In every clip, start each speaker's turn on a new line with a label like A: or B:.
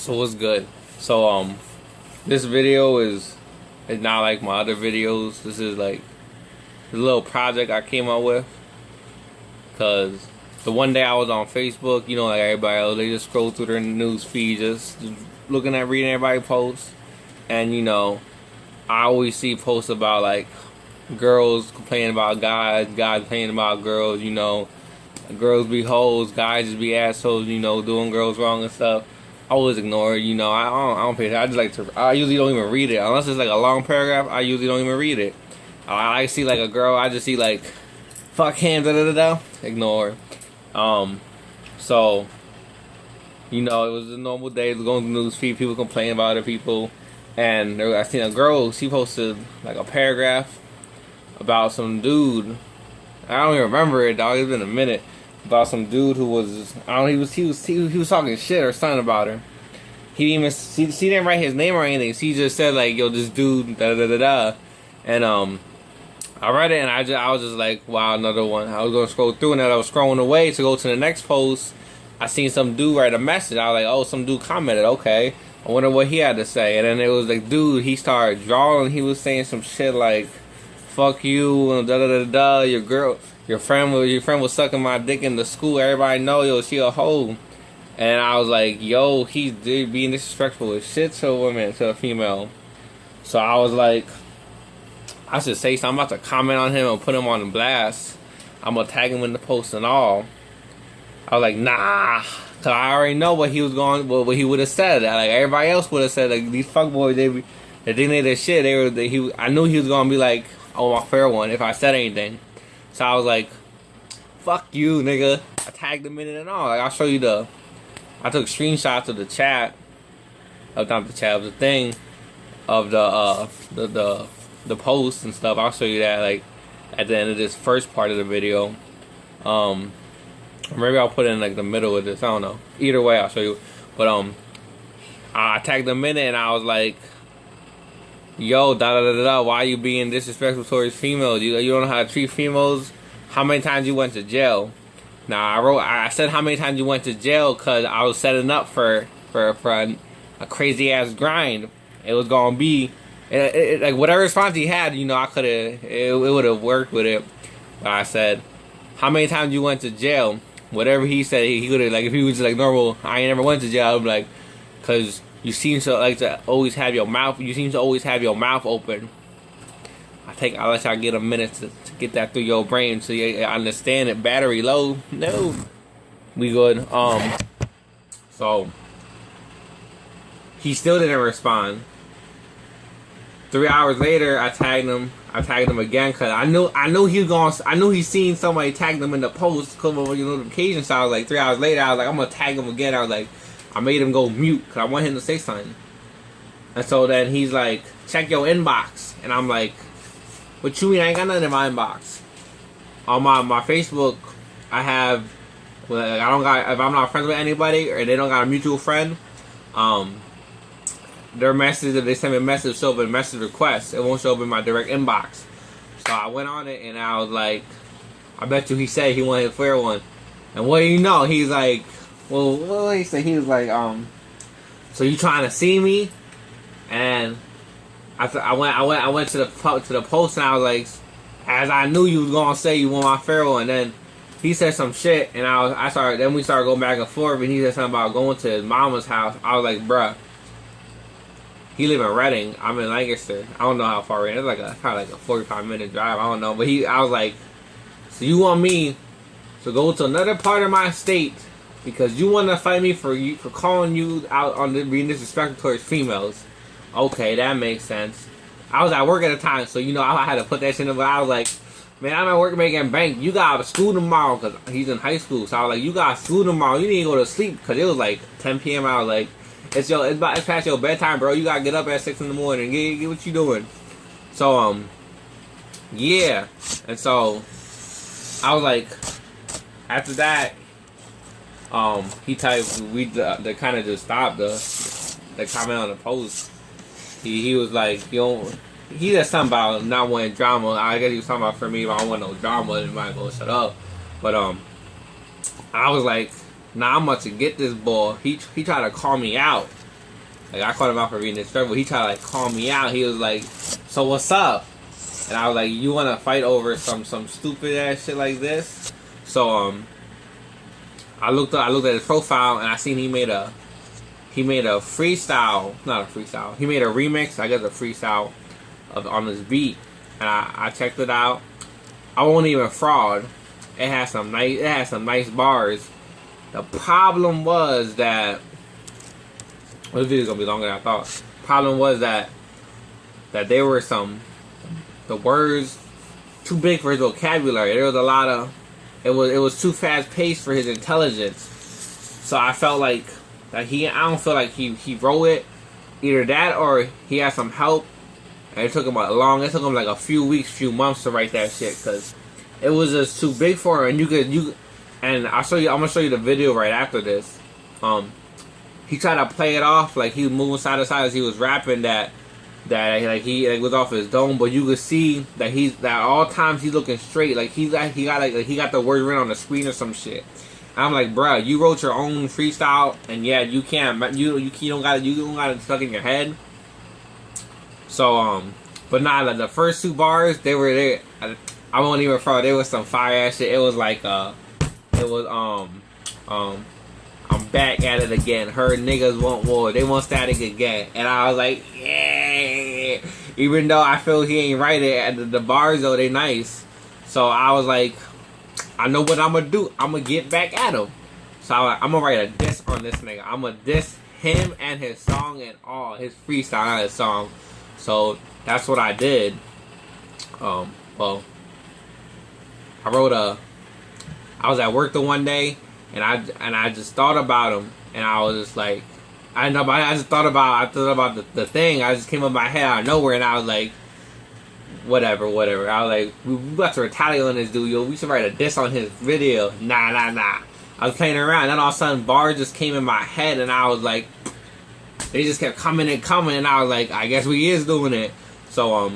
A: So what's good? So this video is not like my other videos. This is like a little project I came up with because the one day I was on Facebook, like everybody else, they just scroll through their news feed, just reading everybody posts, and I always see posts about like girls complaining about guys, guys complaining about girls, girls be hoes, guys just be assholes, doing girls wrong and stuff. I always ignore it, I don't pay attention. I usually don't even read it. Unless it's like a long paragraph, I usually don't even read it. I see like a girl, I just see like, fuck him, da-da-da-da, ignore. So, it was a normal day, going through the news feed, people complaining about other people. And I seen a girl, she posted like a paragraph about some dude. I don't even remember it, dog, it's been a minute. About some dude who was, he was talking shit or something about her. He didn't write his name or anything. She just said like, yo, this dude, da da da da. And I read it and I was just like, wow, another one. I was gonna scroll through and then I was scrolling away to go to the next post. I seen some dude write a message. I was like, oh, some dude commented. Okay, I wonder what he had to say. And then it was like, dude, he started drawing. He was saying some shit like, fuck you and da da da da. Your friend was sucking my dick in the school. Everybody know, yo, she a hoe. And I was like, yo, he's being disrespectful as shit to a woman, to a female. So I was like, I should say something. I'm about to comment on him and put him on the blast. I'm gonna tag him in the post and all. I was like, nah, cause I already know what he was going, what he would have said. Like everybody else would have said, like these fuckboys, they think they did shit. I knew he was gonna be like, oh, my fair one, if I said anything. So I was like, fuck you, nigga. I tagged him in it and all. Like, I'll show you I took screenshots of the chat. Of not the chat, of the thing. Of the post and stuff. I'll show you that, like, at the end of this first part of the video. Maybe I'll put it in, like, the middle of this. I don't know. Either way, I'll show you. But, I tagged him in it and I was like, yo, da-da-da-da-da, why you being disrespectful towards females? You don't know how to treat females? How many times you went to jail? Now, I said how many times you went to jail because I was setting up for a crazy-ass grind. It was going to be, like, whatever response he had, I could have, it would have worked with it. But I said, how many times you went to jail? Whatever he said, he could have, like, if he was just, like, normal, I ain't never went to jail, I'd be like, because you seem to like to always have your mouth. You seem to always have your mouth open. I'll let y'all get a minute to get that through your brain so you understand it. Battery low. No, we good. So he still didn't respond. 3 hours later, I tagged him again because I knew he was going. I knew he seen somebody tagged him in the post because of your notification. So I was like, 3 hours later, I was like, I'm gonna tag him again. I was like, I made him go mute because I want him to say something. And so then he's like, check your inbox. And I'm like, what you mean? I ain't got nothing in my inbox. On my Facebook, I have, if I'm not friends with anybody or they don't got a mutual friend, their message, if they send me a message, show up in message requests. It won't show up in my direct inbox. So I went on it and I was like, I bet you he said he wanted a fair one. And what do you know? He's like, well, what did he say? He was like, so you trying to see me? And I went to the post and I was like, as I knew you was gonna say you want my pharaoh, and then he said some shit and then we started going back and forth and he said something about going to his mama's house. I was like, bruh, he live in Reading, I'm in Lancaster. I don't know how far it's like probably like a 45-minute drive. I don't know, but I was like, so you want me to go to another part of my state because you want to fight me for calling you out on being disrespectful towards females? Okay, that makes sense. I was at work at the time, so I had to put that shit in. But I was like, man, I'm at work making bank. You got school tomorrow because he's in high school. So I was like, you got school tomorrow. You need to go to sleep because it was like 10 p.m. I was like, it's past your bedtime, bro. You gotta get up at 6 in the morning. Get what you doing. So yeah, and so I was like, after that. He typed, they kind of just stopped the comment on the post. He was like, he said something about not wanting drama. I guess he was talking about for me, if I don't want no drama, then might go shut up. But I was like, nah, I'm about to get this boy. He tried to call me out. Like I called him out for being disrespectful. He tried to like call me out. He was like, "So what's up?" And I was like, "You want to fight over some stupid ass shit like this?" So I looked at his profile and I seen he made a freestyle, not a freestyle. He made a remix. I guess a freestyle on this beat, and I checked it out. I won't even fraud. It had some nice bars. The problem was that, well, the video's gonna be longer than I thought. Problem was that there were the words too big for his vocabulary. There was a lot of, it was too fast paced for his intelligence. So I felt like I don't feel like he wrote it. Either that or he had some help. And it took him like a few weeks, few months to write that shit, because it was just too big for him. And I'm gonna show you the video right after this. He tried to play it off like he was moving side to side as he was rapping that like he was off his dome, but you could see that at all times he's looking straight, like he got the words written on the screen or some shit. And I'm like, bruh, you wrote your own freestyle, and yeah, you don't got it stuck in your head. So but nah, like the first two bars, they were there. I won't even fraud. There was some fire ass shit. It was like I'm back at it again. Her niggas want war. They want static again. And I was like, yeah. Even though I feel he ain't right it, the bars though, they nice. So I was like, I know what I'm gonna do. I'm gonna get back at him. So I'm gonna write a diss on this nigga. I'm gonna diss him and his song and all his freestyle, not his song. So that's what I did. Well, I was at work the one day, and I just thought about him, and I was just like, I thought about the thing. I just came up my head out of nowhere, and I was like, whatever. I was like, we got to retaliate on this dude, yo. We should write a diss on his video. Nah. I was playing around, then all of a sudden bars just came in my head, and I was like, they just kept coming, and I was like, I guess we is doing it. So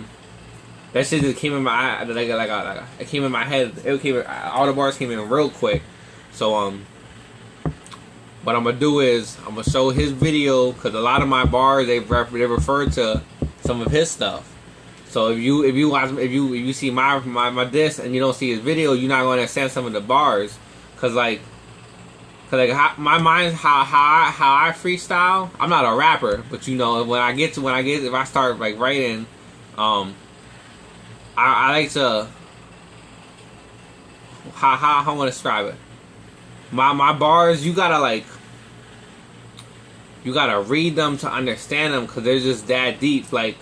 A: that shit just came in my it came in my head. All the bars came in real quick. So what I'm gonna do is I'm gonna show his video, because a lot of my bars they refer to some of his stuff. So if you see my diss and you don't see his video, you're not gonna understand some of the bars, cause my mind how I freestyle. I'm not a rapper, but you know if I start like writing, I like to how I want to describe it. My bars, you gotta read them to understand them, because they're just that deep. Like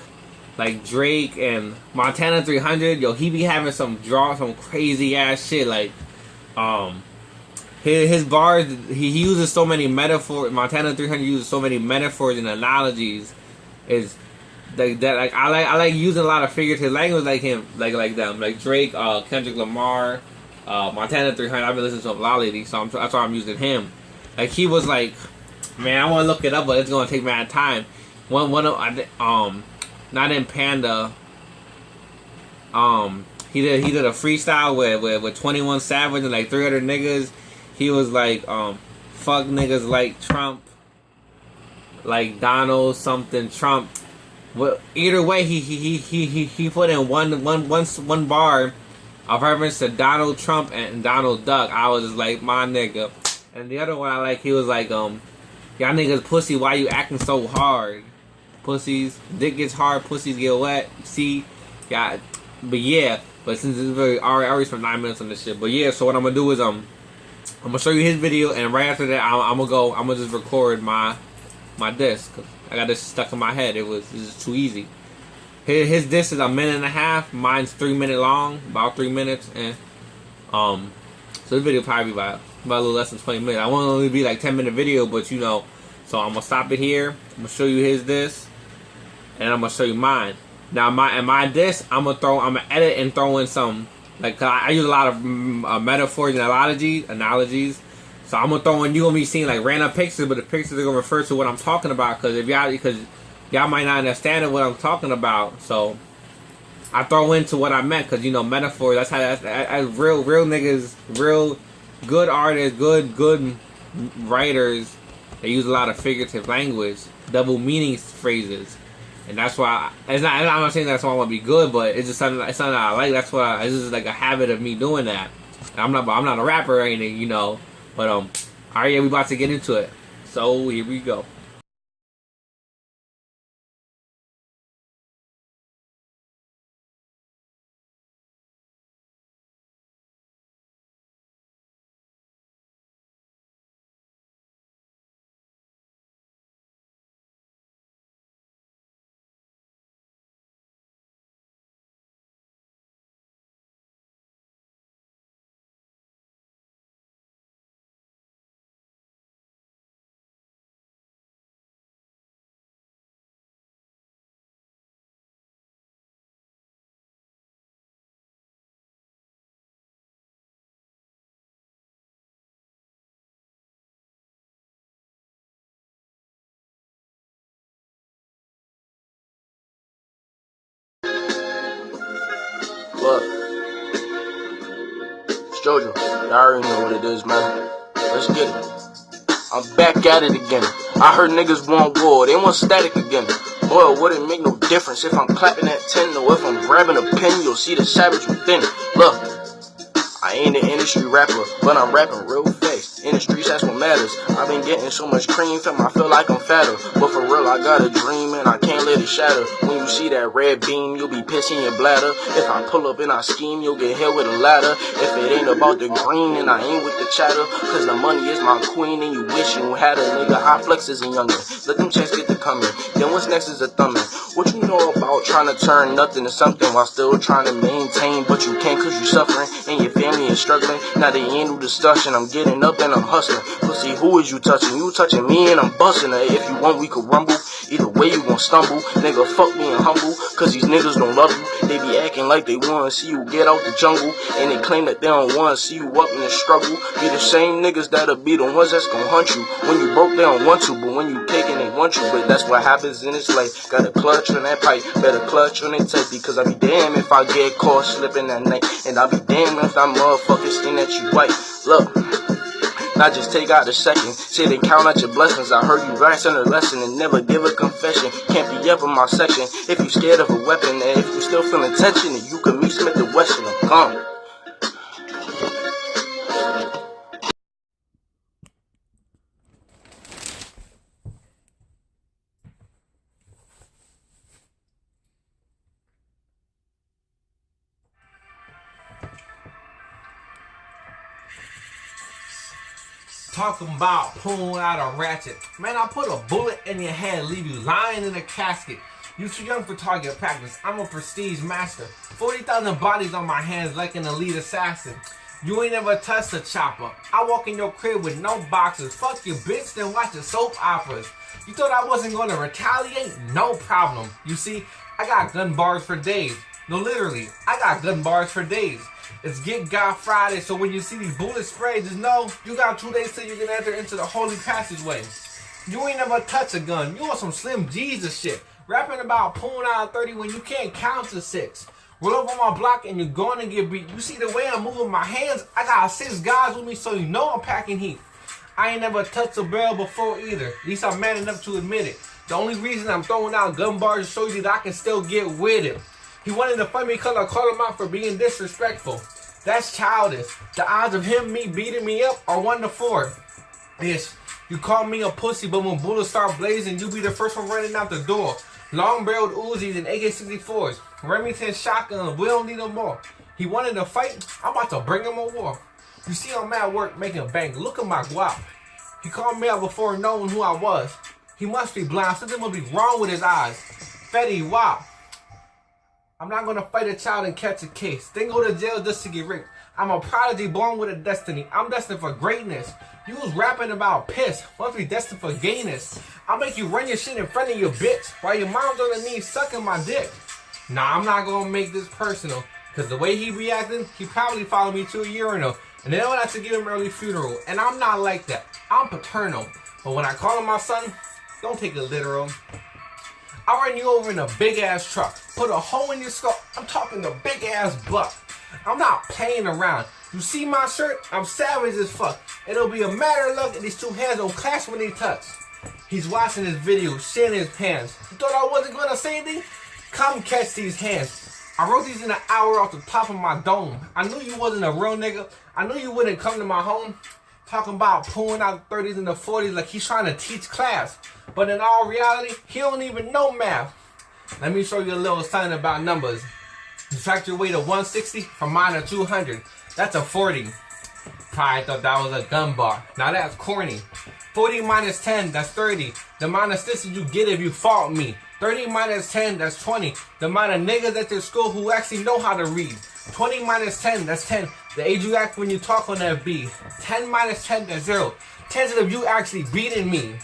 A: Drake and Montana 300, yo, he be having some crazy ass shit. Like his bars, he uses so many metaphors. Montana 300 uses so many metaphors and analogies. Is like that. Like I like using a lot of figurative language, like him, like them, like Drake, Kendrick Lamar, Montana 300. I've been listening to a lot lately, so that's why I'm using him. Like he was like, man, I want to look it up, but it's gonna take mad time. One of not in Panda. He did a freestyle with 21 Savage and like 300 niggas. He was like, fuck niggas like Trump, like Donald something Trump. Well, either way, he put in one bar of reference to Donald Trump and Donald Duck. I was just like, my nigga. And the other one I like, he was like, y'all niggas pussy, why you acting so hard? Pussies, dick gets hard, pussies get wet. See, yeah, but since it's I already spent 9 minutes on this shit. But yeah, so what I'm gonna do is I'm gonna show you his video, and right after that I'm gonna just record my disc, cause I got this stuck in my head. It's just too easy. His disc is 1.5 minutes. Mine's 3 minutes long, about 3 minutes, and so this video probably be about a little less than 20 minutes. I want it to only be like 10-minute video, but you know, so I'm gonna stop it here. I'm gonna show you his disc, and I'm gonna show you mine. Now my disc, I'm gonna edit and throw in some, like, I use a lot of metaphors and analogies. So I'm gonna throw in, you gonna be seeing like random pictures, but the pictures are gonna refer to what I'm talking about, because y'all might not understand what I'm talking about. So I throw into what I meant, because you know, metaphors. That's real niggas, real good artists, good writers. They use a lot of figurative language. double meaning phrases. And that's why I'm not saying that's why I want to be good, but it's just something that I like. That's why it's just like a habit of me doing that. And I'm not a rapper or anything, you know. But all right, yeah, we about to get into it. So here we go.
B: Look, it's Jojo. You already know what it is, man. Let's get it. I'm back at it again. I heard niggas want war, they want static again. Boy, would it make no difference if I'm clapping that 10 or if I'm grabbing a pen, you'll see the savage within. Look, I ain't an industry rapper, but I'm rapping real fast. In the streets, that's what matters. I've been getting so much cream, fam, I feel like I'm fatter. But for real, I got a dream and I can't let it shatter. When you see that red beam, you'll be pissing your bladder. If I pull up and I scheme, you'll get hit with a ladder. If it ain't about the green, then I ain't with the chatter. Cause the money is my queen and you wish you had a nigga. I flex as a youngin'. Let them checks get to coming. Then what's next is a thumbin'. What you know about trying to turn nothing to something while still trying to maintain, but you can't cause you suffering and your family is struggling. Now they ain't no discussion. I'm getting up and I'm hustling. Pussy, who is you touching? You touching me and I'm busting her. If you want, we could rumble. Either way, you gon' stumble. Nigga, fuck me and humble. Cause these niggas don't love you. They be acting like they wanna see you get out the jungle. And they claim that they don't wanna see you up in the struggle. Be the same niggas that'll be the ones that's gon' hunt you. When you broke, they don't want to. But when you taking, they want you. But that's what happens in this life. Gotta clutch on that pipe. Better clutch on that tape. Because I be damn if I get caught slipping that night. And I be damn if that motherfucking skin that you white. Look, not just take out the second. Say they count out your blessings. I heard you writing a lesson and never give a confession. Can't be up in my section if you scared of a weapon. And if you still feeling tension, then you can meet Smith the Wesson. I'm gone.
A: Talking about pulling out a ratchet. Man, I'll put a bullet in your head, leave you lying in a casket. You too young for target practice. I'm a prestige master. 40,000 bodies on my hands like an elite assassin. You ain't never touched a chopper. I walk in your crib with no boxes. Fuck you, bitch, then watch the soap operas. You thought I wasn't gonna retaliate? No problem. You see, I got gun bars for days. No, literally, I got gun bars for days. It's Get God Friday, so when you see these bullet sprays, just know you got 2 days till you can enter into the holy passageway. You ain't never touched a gun. You on some Slim Jesus shit. Rapping about pulling out 30 when you can't count to 6. Roll up on my block and you're going to get beat. You see the way I'm moving my hands? I got 6 guys with me, so you know I'm packing heat. I ain't never touched a barrel before either. At least I'm man enough to admit it. The only reason I'm throwing out gun bars is to show you that I can still get with it. He wanted to fight me because I called him out for being disrespectful. That's childish. The odds of me beating me up are 1 to 4. Yes, you call me a pussy, but when bullets start blazing, you be the first one running out the door. Long-barreled Uzis and AK-64s. Remington shotguns, we don't need no more. He wanted to fight, I'm about to bring him a war. You see I'm at work making a bank, look at my guap. He called me out before knowing who I was. He must be blind, something must be wrong with his eyes. Fetty Wap. I'm not gonna fight a child and catch a case. Then go to jail just to get raped. I'm a prodigy born with a destiny. I'm destined for greatness. You was rapping about piss. Must be destined for gayness. I'll make you run your shit in front of your bitch while your mom's on the knees sucking my dick. Nah, I'm not gonna make this personal. Cause the way he reacted, he probably followed me to a urinal. And then I would have to give him early funeral. And I'm not like that. I'm paternal. But when I call him my son, don't take it literal. I'll run you over in a big ass truck. Put a hole in your skull. I'm talking a big ass buck. I'm not playing around. You see my shirt? I'm savage as fuck. It'll be a matter of luck that these two hands don't clash when they touch. He's watching this video, shitting his pants. You thought I wasn't gonna say anything? Come catch these hands. I wrote these in an hour off the top of my dome. I knew you wasn't a real nigga. I knew you wouldn't come to my home talking about pulling out the 30s and the 40s like he's trying to teach class. But in all reality, he don't even know math. Let me show you a little something about numbers. Subtract your weight of 160 from mine of 200. That's a 40. Probably thought that was a gun bar. Now that's corny. 40 minus 10, that's 30. The amount of sisters you get if you fought me. 30 minus 10, that's 20. The amount of niggas at your school who actually know how to read. 20 minus 10, that's 10. The age you act when you talk on that beat. 10 minus 10, that's 0. Chances of you actually beating me.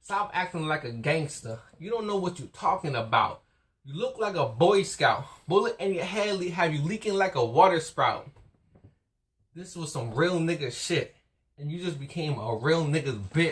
A: Stop acting like a gangster. You don't know what you're talking about. You look like a Boy Scout. Bullet in your head have you leaking like a water sprout. This was some real nigga shit. And you just became a real nigga's bitch.